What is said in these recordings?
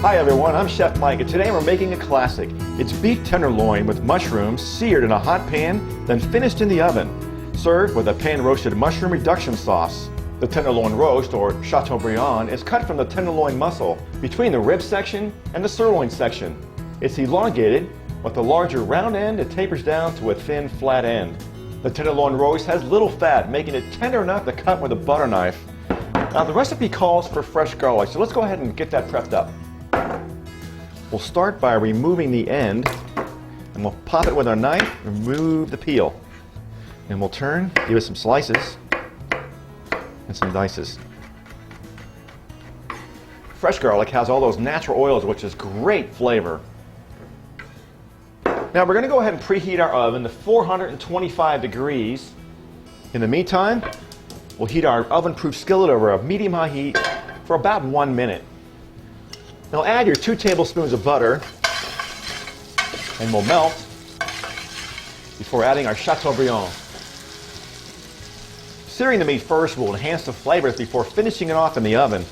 Hi everyone, I'm Chef Mike, and today we're making a classic. It's beef tenderloin with mushrooms seared in a hot pan, then finished in the oven. Served with a pan-roasted mushroom reduction sauce. The tenderloin roast, or Chateaubriand, is cut from the tenderloin muscle between the rib section and the sirloin section. It's elongated. With the larger round end, it tapers down to a thin, flat end. The tenderloin roast has little fat, making it tender enough to cut with a butter knife. Now the recipe calls for fresh garlic, so let's go ahead and get that prepped up. We'll start by removing the end, and we'll pop it with our knife, remove the peel. And we'll turn, give it some slices, and some dices. Fresh garlic has all those natural oils, which is great flavor. Now we're going to go ahead and preheat our oven to 425 degrees. In the meantime, we'll heat our oven-proof skillet over a medium-high heat for about 1 minute. Now add your 2 tablespoons of butter, and we'll melt before adding our Chateaubriand. Searing the meat first will enhance the flavors before finishing it off in the oven.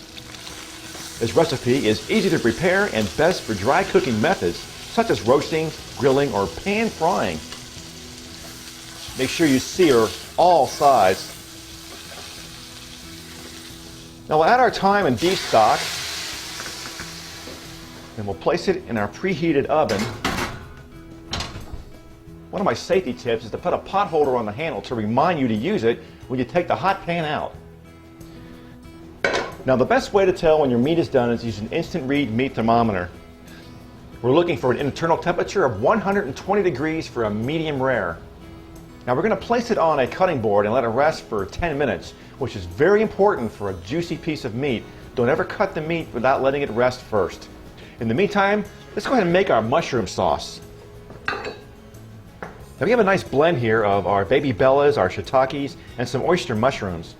This recipe is easy to prepare and best for dry cooking methods such as roasting, grilling, or pan frying. Make sure you sear all sides. Now we'll add our thyme and beef stock, and we'll place it in our preheated oven. One of my safety tips is to put a pot holder on the handle to remind you to use it when you take the hot pan out. Now the best way to tell when your meat is done is use an instant read meat thermometer. We're looking for an internal temperature of 120 degrees for a medium rare. Now we're going to place it on a cutting board and let it rest for 10 minutes, which is very important for a juicy piece of meat. Don't ever cut the meat without letting it rest first. In the meantime, let's go ahead and make our mushroom sauce. Now we have a nice blend here of our baby bellas, our shiitakes, and some oyster mushrooms.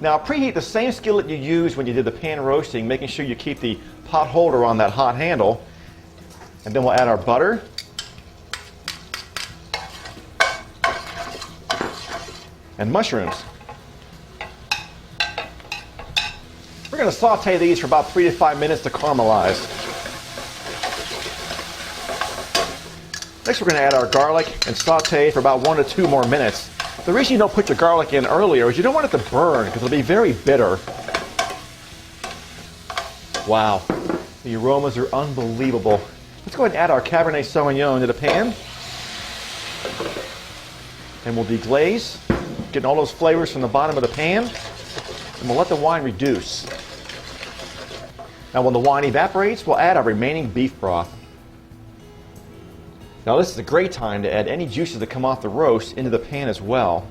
Now preheat the same skillet you used when you did the pan roasting, making sure you keep the pot holder on that hot handle. And then we'll add our butter. And mushrooms. We're going to saute these for about 3 to 5 minutes to caramelize. Next we're going to add our garlic and saute for about 1 to 2 more minutes. The reason you don't put your garlic in earlier is you don't want it to burn because it'll be very bitter. Wow, the aromas are unbelievable. Let's go ahead and add our Cabernet Sauvignon to the pan. And we'll deglaze, getting all those flavors from the bottom of the pan. And we'll let the wine reduce. Now when the wine evaporates, we'll add our remaining beef broth. Now this is a great time to add any juices that come off the roast into the pan as well.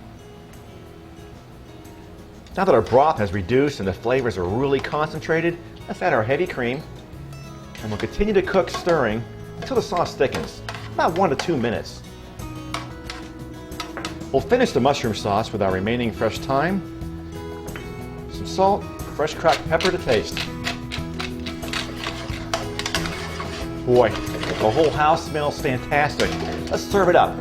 Now that our broth has reduced and the flavors are really concentrated, let's add our heavy cream. And we'll continue to cook, stirring until the sauce thickens, about 1 to 2 minutes. We'll finish the mushroom sauce with our remaining fresh thyme, some salt, fresh cracked pepper to taste. Boy, the whole house smells fantastic. Let's serve it up.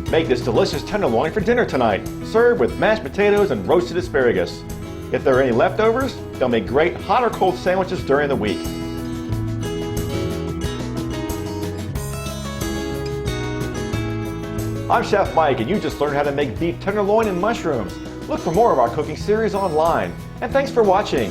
Make this delicious tenderloin for dinner tonight. Serve with mashed potatoes and roasted asparagus. If there are any leftovers, they'll make great hot or cold sandwiches during the week. I'm Chef Mike, and you just learned how to make beef tenderloin and mushrooms. Look for more of our cooking series online. And thanks for watching.